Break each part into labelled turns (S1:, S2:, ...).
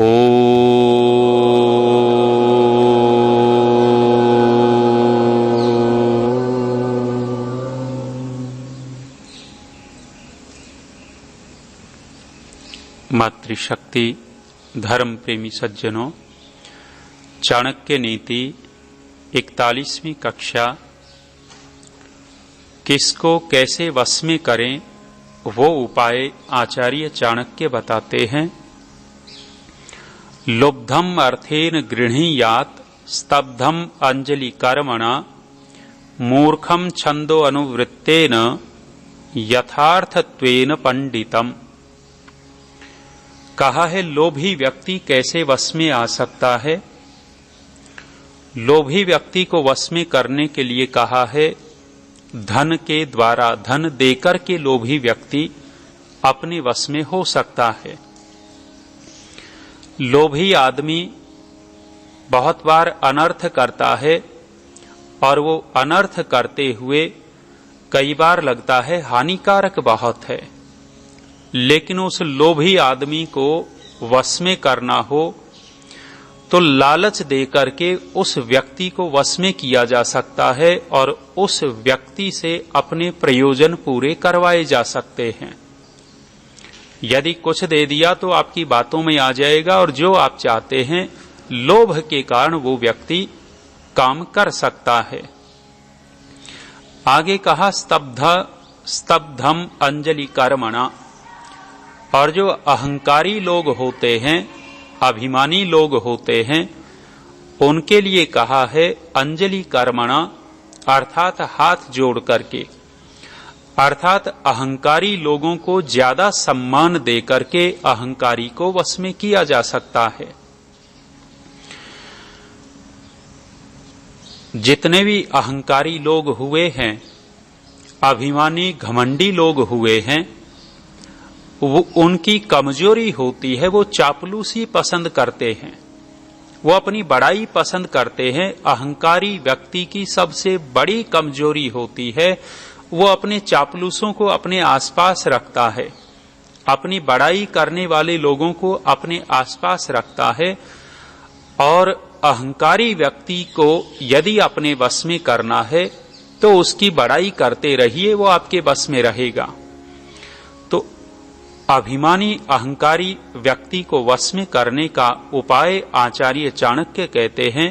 S1: ओ मातृशक्ति धर्म प्रेमी सज्जनों, चाणक्य नीति 41वीं कक्षा। किसको कैसे वश में करें वो उपाय आचार्य चाणक्य बताते हैं। लुब्धम अर्थेन गृह्णीयात् स्तब्धम अंजलि कर्मणा मूर्खम छंदो अनुवृत्तेन यथार्थत्वेन पंडितम। कहा है लोभी व्यक्ति कैसे वश में आ सकता है। लोभी व्यक्ति को वश में करने के लिए कहा है धन के द्वारा, धन देकर के लोभी व्यक्ति अपने वश में हो सकता है। लोभी आदमी बहुत बार अनर्थ करता है और वो अनर्थ करते हुए कई बार लगता है हानिकारक बहुत है, लेकिन उस लोभी आदमी को वश में करना हो तो लालच देकर के उस व्यक्ति को वश में किया जा सकता है और उस व्यक्ति से अपने प्रयोजन पूरे करवाए जा सकते हैं। यदि कुछ दे दिया तो आपकी बातों में आ जाएगा और जो आप चाहते हैं लोभ के कारण वो व्यक्ति काम कर सकता है। आगे कहा स्तब्धम अंजलि कर्मणा। और जो अहंकारी लोग होते हैं, अभिमानी लोग होते हैं, उनके लिए कहा है अंजलि कर्मणा, अर्थात हाथ जोड़ करके, अर्थात अहंकारी लोगों को ज्यादा सम्मान दे करके अहंकारी को वश में किया जा सकता है। जितने भी अहंकारी लोग हुए हैं, अभिमानी घमंडी लोग हुए हैं, वो उनकी कमजोरी होती है, वो चापलूसी पसंद करते हैं, वो अपनी बड़ाई पसंद करते हैं। अहंकारी व्यक्ति की सबसे बड़ी कमजोरी होती है वो अपने चापलूसों को अपने आसपास रखता है, अपनी बड़ाई करने वाले लोगों को अपने आसपास रखता है। और अहंकारी व्यक्ति को यदि अपने वश में करना है तो उसकी बड़ाई करते रहिए, वो आपके वश में रहेगा। तो अभिमानी अहंकारी व्यक्ति को वश में करने का उपाय आचार्य चाणक्य कहते हैं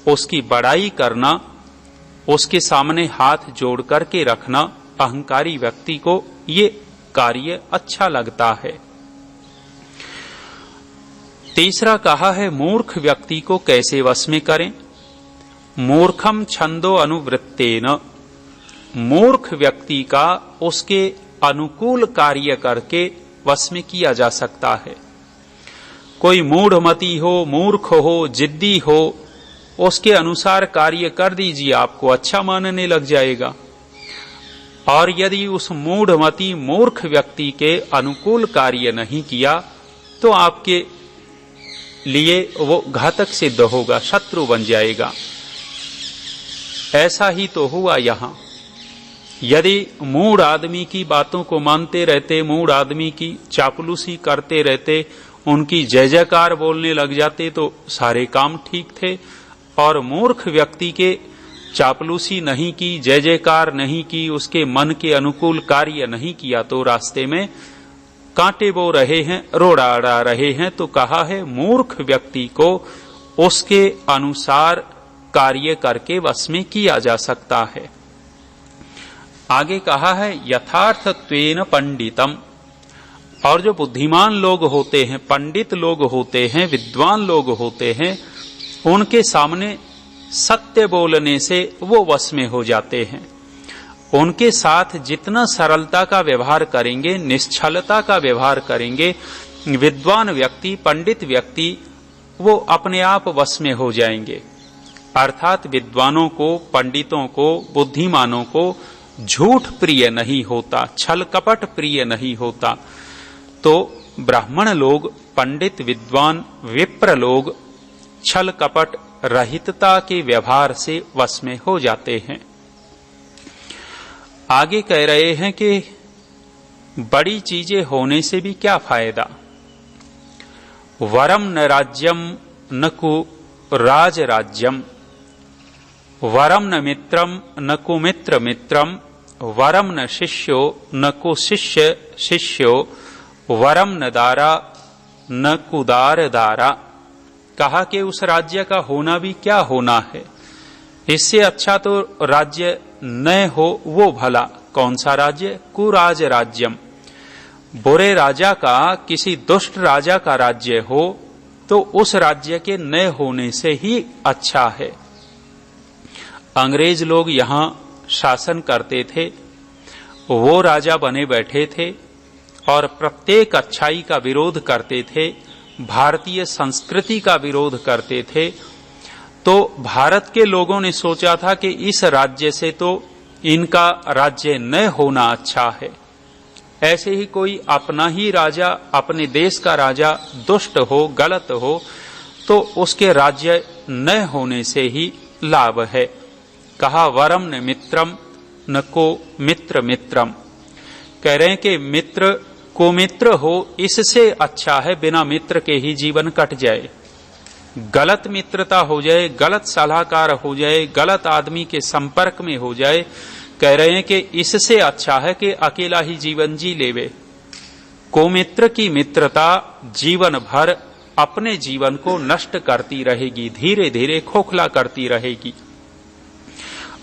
S1: उसकी बड़ाई करना, उसके सामने हाथ जोड़ करके रखना। अहंकारी व्यक्ति को ये कार्य अच्छा लगता है। तीसरा कहा है मूर्ख व्यक्ति को कैसे वश में करें। मूर्खम छंदो अनुवृत्तेन। मूर्ख व्यक्ति का उसके अनुकूल कार्य करके वश में किया जा सकता है। कोई मूढ़मती हो, मूर्ख हो, जिद्दी हो, उसके अनुसार कार्य कर दीजिए, आपको अच्छा मानने लग जाएगा। और यदि उस मूढ़मती मूर्ख व्यक्ति के अनुकूल कार्य नहीं किया तो आपके लिए वो घातक सिद्ध होगा, शत्रु बन जाएगा। ऐसा ही तो हुआ यहां। यदि मूढ़ आदमी की बातों को मानते रहते, मूढ़ आदमी की चापलूसी करते रहते, उनकी जय जयकार बोलने लग जाते तो सारे काम ठीक थे। और मूर्ख व्यक्ति के चापलूसी नहीं की, जय जयकार नहीं की, उसके मन के अनुकूल कार्य नहीं किया तो रास्ते में कांटे बो रहे हैं, रोड़ा अड़ा रहे हैं। तो कहा है मूर्ख व्यक्ति को उसके अनुसार कार्य करके वश में किया जा सकता है। आगे कहा है यथार्थत्वेन पंडितम। और जो बुद्धिमान लोग होते हैं, पंडित लोग होते हैं, विद्वान लोग होते हैं, उनके सामने सत्य बोलने से वो वश में हो जाते हैं। उनके साथ जितना सरलता का व्यवहार करेंगे, निश्चलता का व्यवहार करेंगे, विद्वान व्यक्ति, पंडित व्यक्ति वो अपने आप वश में हो जाएंगे। अर्थात विद्वानों को, पंडितों को, बुद्धिमानों को झूठ प्रिय नहीं होता, छल कपट प्रिय नहीं होता। तो ब्राह्मण लोग, पंडित, विद्वान, विप्र लोग छल कपट रहितता के व्यवहार से वश में हो जाते हैं। आगे कह रहे हैं कि बड़ी चीजें होने से भी क्या फायदा। वरम न राज्यम न कु राज राज्यम, वरम न मित्रम न कु मित्र मित्रम, वरम न शिष्यो न कु शिष्य शिष्यो, वरम न दारा न कुदार दारा। कहा कि उस राज्य का होना भी क्या होना है, इससे अच्छा तो राज्य न हो वो भला। कौन सा राज्य? कुराज राज्यम, बुरे राजा का, किसी दुष्ट राजा का राज्य हो तो उस राज्य के न होने से ही अच्छा है। अंग्रेज लोग यहां शासन करते थे, वो राजा बने बैठे थे और प्रत्येक अच्छाई का विरोध करते थे, भारतीय संस्कृति का विरोध करते थे। तो भारत के लोगों ने सोचा था कि इस राज्य से तो इनका राज्य न होना अच्छा है। ऐसे ही कोई अपना ही राजा, अपने देश का राजा दुष्ट हो, गलत हो, तो उसके राज्य न होने से ही लाभ है। कहा वरम न मित्रम न को मित्र मित्रम, कह रहे हैं कि मित्र को मित्र हो इससे अच्छा है बिना मित्र के ही जीवन कट जाए। गलत मित्रता हो जाए, गलत सलाहकार हो जाए, गलत आदमी के संपर्क में हो जाए, कह रहे हैं कि इससे अच्छा है कि अकेला ही जीवन जी लेवे। कोमित्र की मित्रता जीवन भर अपने जीवन को नष्ट करती रहेगी, धीरे धीरे खोखला करती रहेगी।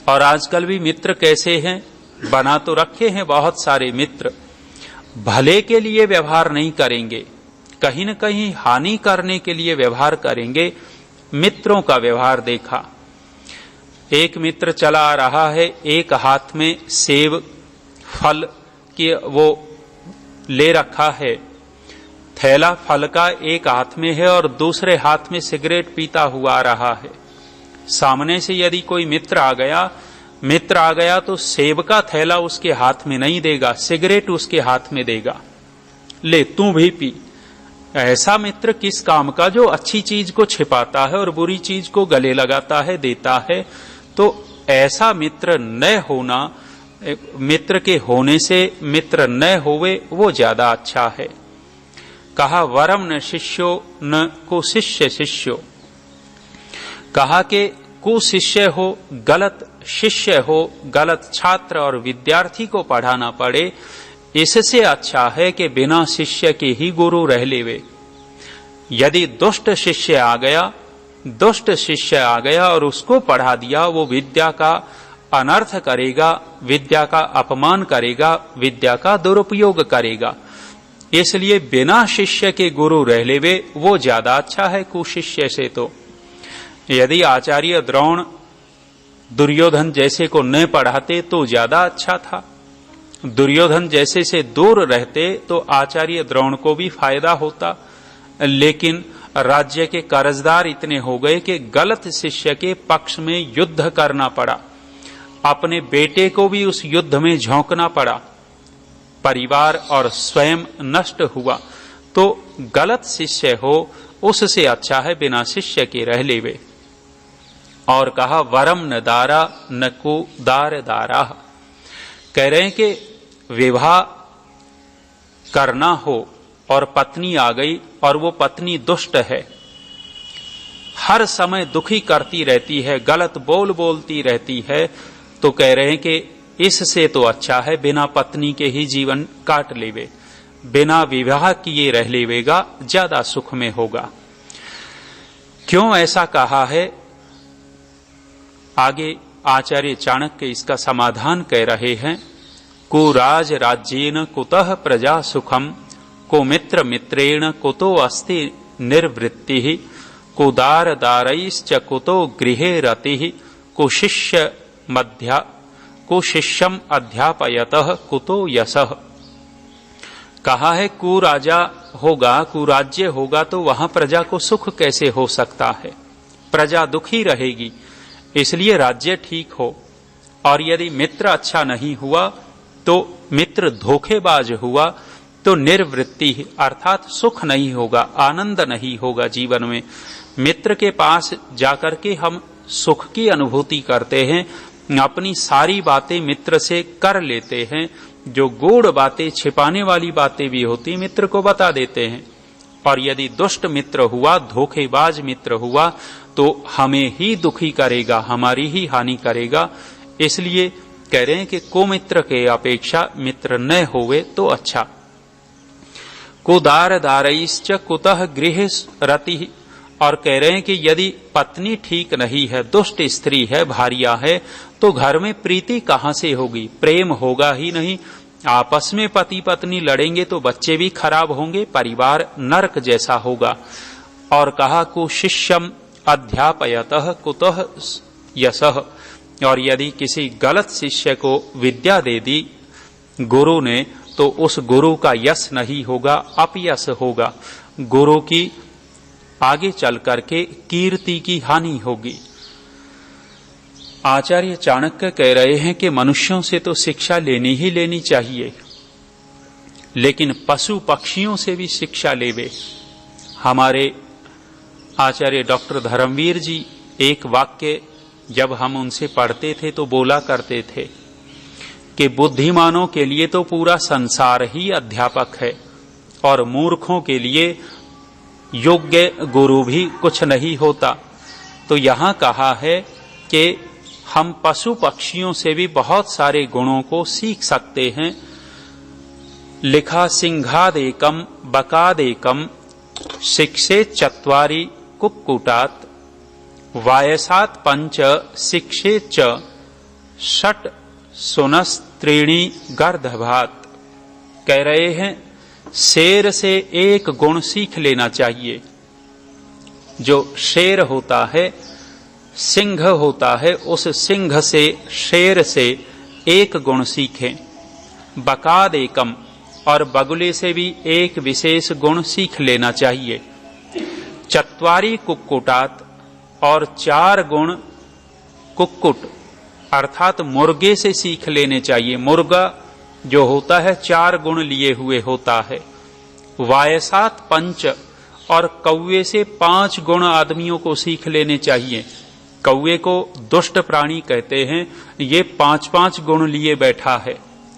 S1: और आजकल भी मित्र कैसे हैं? बना तो रखे हैं बहुत सारे मित्र, भले के लिए व्यवहार नहीं करेंगे, कहीं न कहीं हानि करने के लिए व्यवहार करेंगे। मित्रों का व्यवहार देखा, एक मित्र चला आ रहा है, एक हाथ में सेब फल की वो ले रखा है, थैला फल का एक हाथ में है और दूसरे हाथ में सिगरेट पीता हुआ आ रहा है। सामने से यदि कोई मित्र आ गया तो सेब का थैला उसके हाथ में नहीं देगा, सिगरेट उसके हाथ में देगा, ले तू भी पी। ऐसा मित्र किस काम का, जो अच्छी चीज को छिपाता है और बुरी चीज को गले लगाता है, देता है। तो ऐसा मित्र न होना, मित्र के होने से मित्र न होवे वो ज्यादा अच्छा है। कहा वरम न शिष्यो न कुशिष्य शिष्यो, कहा कि कुशिष्य हो, गलत शिष्य हो, गलत छात्र और विद्यार्थी को पढ़ाना पड़े, इससे अच्छा है कि बिना शिष्य के ही गुरु रह लेवे। यदि दुष्ट शिष्य आ गया और उसको पढ़ा दिया, वो विद्या का अनर्थ करेगा, विद्या का अपमान करेगा, विद्या का दुरुपयोग करेगा। इसलिए बिना शिष्य के गुरु रह लेवे वो ज्यादा अच्छा है कुशिष्य से। तो यदि आचार्य द्रोण दुर्योधन जैसे को न पढ़ाते तो ज्यादा अच्छा था, दुर्योधन जैसे से दूर रहते तो आचार्य द्रोण को भी फायदा होता। लेकिन राज्य के कर्जदार इतने हो गए कि गलत शिष्य के पक्ष में युद्ध करना पड़ा, अपने बेटे को भी उस युद्ध में झोंकना पड़ा, परिवार और स्वयं नष्ट हुआ। तो गलत शिष्य हो उससे अच्छा है बिना शिष्य के रह लेवे। और कहा वरम न दारा न को दार दारा, कह रहे हैं कि विवाह करना हो और पत्नी आ गई और वो पत्नी दुष्ट है, हर समय दुखी करती रहती है, गलत बोलती रहती है, तो कह रहे हैं कि इससे तो अच्छा है बिना पत्नी के ही जीवन काट लेवे, बिना विवाह किए रह लेवेगा, ज्यादा सुख में होगा। क्यों ऐसा कहा है? आगे आचार्य चाणक्य इसका समाधान कह रहे हैं। कुराज राज्येन कुतः प्रजा सुखम, को मित्र मित्रेण कुतो अस्ति निर्वृत्ति, कुदार दारैश्च कुतो गृहे रतिः, कुशिष्यम अध्यापयतः कुतो यशः। कहा है कुराजा होगा, कुराज्य होगा तो वहां प्रजा को सुख कैसे हो सकता है? प्रजा दुखी रहेगी, इसलिए राज्य ठीक हो। और यदि मित्र अच्छा नहीं हुआ तो मित्र धोखेबाज हुआ तो निर्वृत्ति अर्थात सुख नहीं होगा, आनंद नहीं होगा जीवन में। मित्र के पास जाकर के हम सुख की अनुभूति करते हैं, अपनी सारी बातें मित्र से कर लेते हैं, जो गूढ़ बातें छिपाने वाली बातें भी होती मित्र को बता देते हैं। और यदि दुष्ट मित्र हुआ, धोखेबाज मित्र हुआ, तो हमें ही दुखी करेगा, हमारी ही हानि करेगा। इसलिए कह रहे हैं कि कुमित्र के अपेक्षा मित्र न होवे तो अच्छा। कुदार दारैश्च कुतः गृह रति, और कह रहे हैं कि यदि पत्नी ठीक नहीं है, दुष्ट स्त्री है, भारिया है, तो घर में प्रीति कहां से होगी, प्रेम होगा ही नहीं। आपस में पति पत्नी लड़ेंगे तो बच्चे भी खराब होंगे, परिवार नरक जैसा होगा। और कहा कुशिष्यम अध्यापयतः कुतः यशः, और यदि किसी गलत शिष्य को विद्या दे दी गुरु ने, तो उस गुरु का यश नहीं होगा, अपयश होगा। गुरु की आगे चल करके कीर्ति की हानि होगी। आचार्य चाणक्य कह रहे हैं कि मनुष्यों से तो शिक्षा लेनी ही लेनी चाहिए, लेकिन पशु पक्षियों से भी शिक्षा लेवे। हमारे आचार्य डॉक्टर धर्मवीर जी एक वाक्य जब हम उनसे पढ़ते थे तो बोला करते थे कि बुद्धिमानों के लिए तो पूरा संसार ही अध्यापक है, और मूर्खों के लिए योग्य गुरु भी कुछ नहीं होता। तो यहां कहा है कि हम पशु पक्षियों से भी बहुत सारे गुणों को सीख सकते हैं। लिखा सिंहादेकम बकादेकम शिक्षे चत्वारि कुक्कुटात् वायसात् पंच शिक्षे च षट सुनस्त्रीणि गर्दभात्। कह रहे हैं शेर से एक गुण सीख लेना चाहिए। जो शेर होता है, सिंह होता है, उस सिंह से, शेर से एक गुण सीखें। बकाद एकम, और बगुले से भी एक विशेष गुण सीख लेना चाहिए। चत्वारी कुक्कुटात, और 4 गुण कुक्कुट अर्थात मुर्गे से सीख लेने चाहिए। मुर्गा जो होता है 4 गुण लिए हुए होता है। वायसात पंच, और कौवे से 5 गुण आदमियों को सीख लेने चाहिए। कौवे को दुष्ट प्राणी कहते हैं, ये 5-5 गुण लिए बैठा है।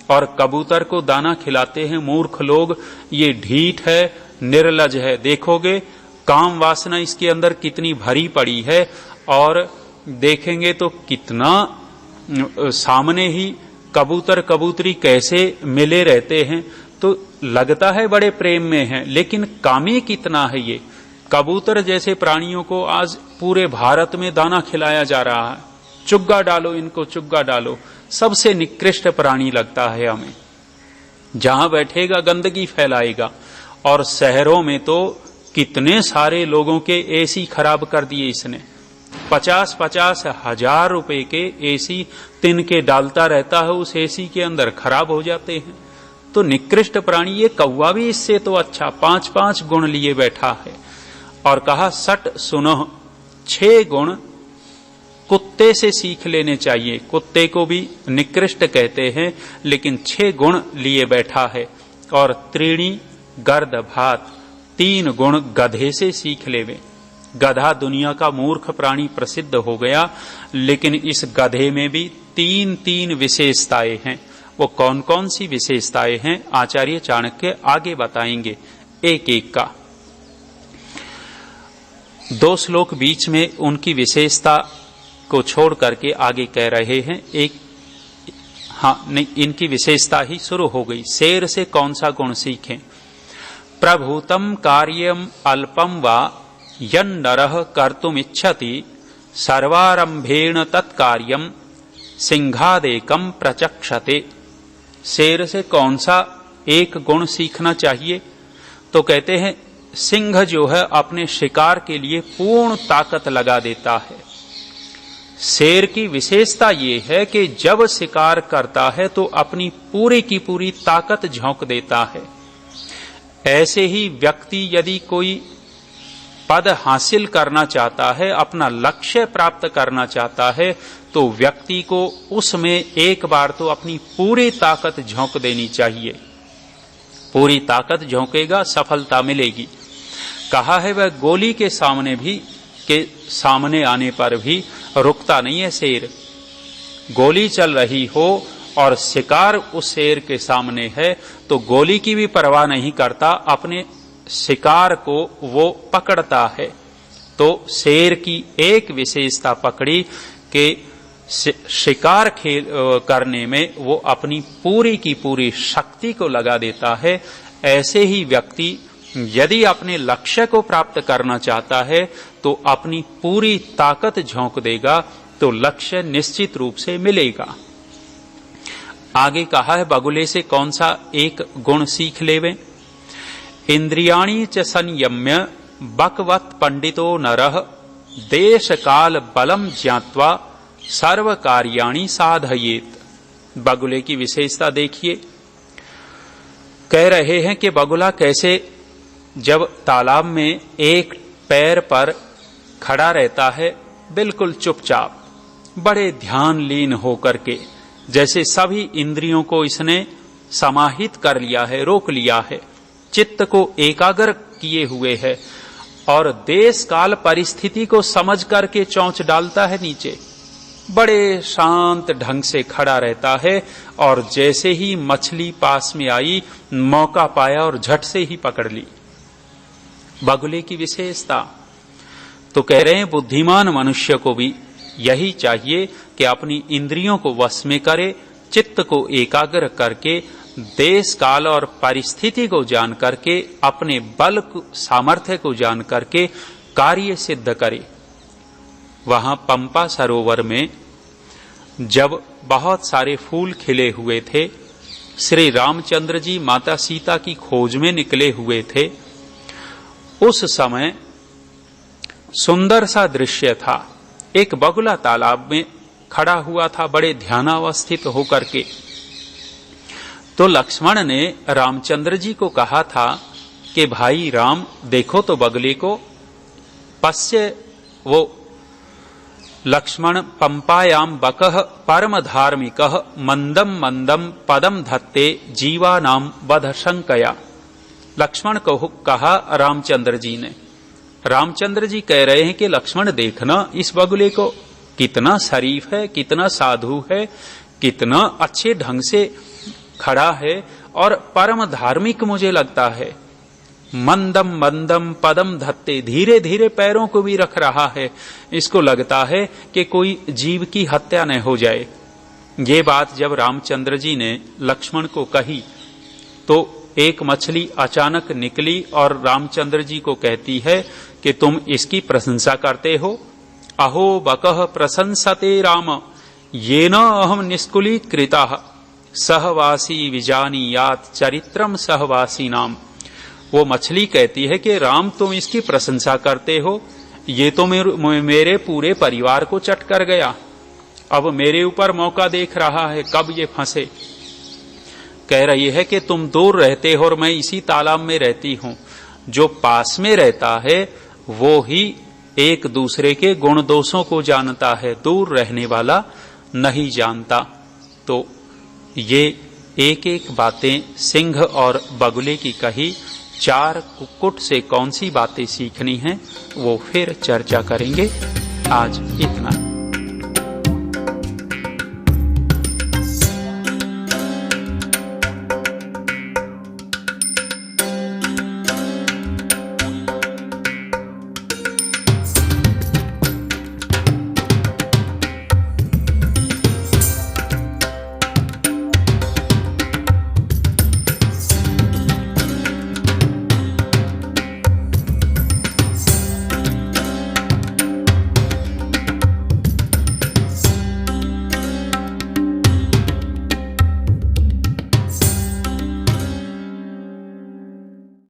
S1: और कबूतर को दाना खिलाते हैं मूर्ख लोग, ये ढीठ है, निर्लज है। देखोगे काम वासना इसके अंदर कितनी भरी पड़ी है, और देखेंगे तो कितना सामने ही कबूतर कबूतरी कैसे मिले रहते हैं, तो लगता है बड़े प्रेम में है, लेकिन कामी कितना है ये। कबूतर जैसे प्राणियों को आज पूरे भारत में दाना खिलाया जा रहा है। चुग्गा डालो इनको, चुग्गा डालो। सबसे निकृष्ट प्राणी लगता है हमें। जहां बैठेगा गंदगी फैलाएगा। और शहरों में तो कितने सारे लोगों के एसी खराब कर दिए इसने। 50-50 हजार रुपए के एसी तिनके डालता रहता है, उस एसी के अंदर खराब हो जाते हैं। तो निकृष्ट प्राणी ये कौवा भी इससे तो अच्छा 5-5 गुण लिए बैठा है। और कहा सट सुनो, 6 गुण कुत्ते से सीख लेने चाहिए। कुत्ते को भी निकृष्ट कहते हैं, लेकिन 6 गुण लिए बैठा है। और त्रीणी गर्द भात, 3 गुण गधे से सीख लेवे। गधा दुनिया का मूर्ख प्राणी प्रसिद्ध हो गया, लेकिन इस गधे में भी 3-3 विशेषताएं हैं। वो कौन कौन सी विशेषताएं हैं आचार्य चाणक्य आगे बताएंगे एक एक का। 2 श्लोक बीच में उनकी विशेषता को छोड़ करके आगे कह रहे हैं। एक नहीं, इनकी विशेषता ही शुरू हो गई। शेर से कौन सा गुण सीखें? प्रभूतम कार्यम अल्पम वा यन्नरः कर्तुम इच्छति सर्वारंभेण तत्कार्यम सिंहादेकम प्रचक्षते। शेर से कौन सा एक गुण सीखना चाहिए? तो कहते हैं सिंह जो है अपने शिकार के लिए पूर्ण ताकत लगा देता है। शेर की विशेषता ये है कि जब शिकार करता है तो अपनी पूरी की पूरी ताकत झोंक देता है। ऐसे ही व्यक्ति यदि कोई पद हासिल करना चाहता है, अपना लक्ष्य प्राप्त करना चाहता है, तो व्यक्ति को उसमें एक बार तो अपनी पूरी ताकत झोंक देनी चाहिए। पूरी ताकत झोंकेगा, सफलता मिलेगी। कहा है वह गोली के सामने आने पर भी रुकता नहीं है शेर। गोली चल रही हो और शिकार उस शेर के सामने है तो गोली की भी परवाह नहीं करता, अपने शिकार को वो पकड़ता है। तो शेर की एक विशेषता पकड़ी कि शिकार करने में वो अपनी पूरी की पूरी शक्ति को लगा देता है। ऐसे ही व्यक्ति यदि अपने लक्ष्य को प्राप्त करना चाहता है तो अपनी पूरी ताकत झोंक देगा, तो लक्ष्य निश्चित रूप से मिलेगा। आगे कहा है बगुले से कौन सा एक गुण सीख लेवे। इंद्रियाणि च संयम्य बकवत पंडितो नरः देश काल बलम ज्ञात्वा सर्व कार्याणि साधयेत। बगुले की विशेषता देखिए। कह रहे हैं कि बगुला कैसे जब तालाब में एक पैर पर खड़ा रहता है, बिल्कुल चुपचाप, बड़े ध्यान लीन होकर के, जैसे सभी इंद्रियों को इसने समाहित कर लिया है, रोक लिया है, चित्त को एकाग्र किए हुए है और देश काल परिस्थिति को समझ करके चौंच डालता है नीचे। बड़े शांत ढंग से खड़ा रहता है और जैसे ही मछली पास में आई, मौका पाया और झट से ही पकड़ ली। बगुले की विशेषता। तो कह रहे हैं बुद्धिमान मनुष्य को भी यही चाहिए कि अपनी इंद्रियों को वश में करे, चित्त को एकाग्र करके, देश काल और परिस्थिति को जान करके, अपने बल सामर्थ्य को जान करके कार्य सिद्ध करे। वहां पंपा सरोवर में जब बहुत सारे फूल खिले हुए थे, श्री रामचंद्र जी माता सीता की खोज में निकले हुए थे। उस समय सुंदर सा दृश्य था। एक बगुला तालाब में खड़ा हुआ था, बड़े ध्यानावस्थित होकर के। तो लक्ष्मण ने रामचंद्र जी को कहा था कि भाई राम, देखो तो बगुले को। पश्य वो लक्ष्मण पंपायाम बकः परम धार्मिकः मंदम मंदम पदम धत्ते जीवानाम वध शंकया। लक्ष्मण को कहा रामचंद्र जी ने। रामचंद्र जी कह रहे हैं कि लक्ष्मण देखना इस बगुले को, कितना शरीफ है, कितना साधु है, कितना अच्छे ढंग से खड़ा है और परम धार्मिक मुझे लगता है। मंदम मंदम पदम धत्ते, धीरे धीरे पैरों को भी रख रहा है। इसको लगता है कि कोई जीव की हत्या न हो जाए। ये बात जब रामचंद्र जी ने लक्ष्मण को कही तो एक मछली अचानक निकली और रामचंद्र जी को कहती है कि तुम इसकी प्रशंसा करते हो। अहो बकः प्रशंसते राम येन अहम निष्कुलीकृतः सहवासी विजानीयात चरित्रम सहवासी नाम। वो मछली कहती है कि राम तुम इसकी प्रशंसा करते हो, ये तो मेरे पूरे परिवार को चट कर गया। अब मेरे ऊपर मौका देख रहा है कब ये फंसे। कह रही है कि तुम दूर रहते हो और मैं इसी तालाब में रहती हूं। जो पास में रहता है वो ही एक दूसरे के गुण दोषों को जानता है, दूर रहने वाला नहीं जानता। तो ये एक एक बातें सिंह और बगुले की कही। चार कुक्कुट से कौन सी बातें सीखनी है वो फिर चर्चा करेंगे। आज इतना।